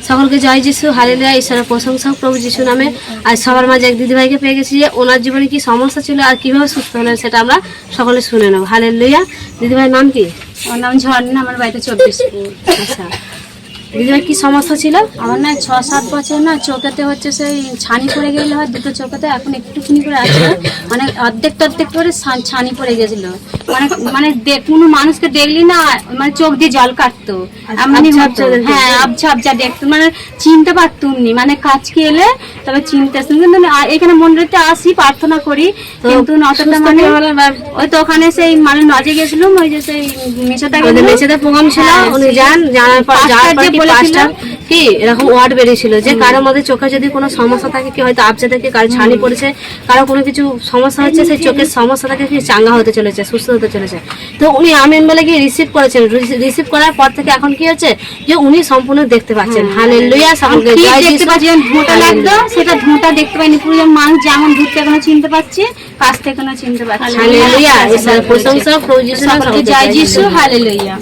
সকলকে জয় যিশু, হালেলুয়া। ঈশ্বরের প্রশংসা হোক প্রভু যিশু নামে। আর সবার মাঝে এক দিদিভাইকে পেয়ে গেছি যে ওনার জীবনে কি সমস্যা ছিল আর কিভাবে সুস্থ হলেন সেটা আমরা সকলে শুনে নেব। হালেলুয়া। দিদিভাইয়ের নাম কি? আমার নাম ঝর্ণা, আমার বাড়িতে 24। আচ্ছা, দিদিভাই কি সমস্যা ছিল? আমার না 6-7 বছর না চোখেতে হচ্ছে সেই ছানি পড়ে গেলে হয় দুটো চোখেতে, এখন একটুখানি করে আছে, মানে অর্ধেক করে ছানি পড়ে গেছিল। মানে মানে কোনো মানুষকে দেখলি না মানে চোখ দিয়ে জল কাটতো, এমনই হতো। হ্যাঁ, আবছা আবছা দেখতো, মানে চিনতে পারতুম নি, মানে কাছকে এলে তবে চিনতে আসতাম। কিন্তু এখানে মন্দিরতে আসি, প্রার্থনা করি, কিন্তু অতটা মানে ওই তো ওখানে সেই মানে নজে গেছিলাম, ওই যে সেই মেছেদা প্রোগ্রাম ছিল, উনি জানার পর কি এরকম ওয়ার্ড বেরিয়েছিল যে কারোর মধ্যে চোখে যদি কোনো সমস্যা থাকে, কি হয়তো আবজা থেকে কারো ছানি পড়েছে, কারো কোনো কিছু সমস্যা হচ্ছে, সেই চোখের সমস্যা থেকে কি চাঙ্গা হতে চলেছে, সুস্থ হতে চলেছে। তো উনি আমেন বলে গিয়ে রিসিভ করেছেন। রিসিভ করার পর থেকে এখন কি হচ্ছে যে উনি সম্পূর্ণ দেখতে পাচ্ছেন। হালেলুয়া। সকলকে জয় যিশু। ধোঁটা লাগতো, সেটা ধোঁটা দেখতে পাইনি। পুরো মানুষ যেমন দূর থেকে চিনতে পারছি, কাছ থেকে চিনতে পারছি। হালেলুয়া। ঈশ্বরের প্রশংসা প্রভু যিশু নামে। জয় যিশু, হালেলুয়া।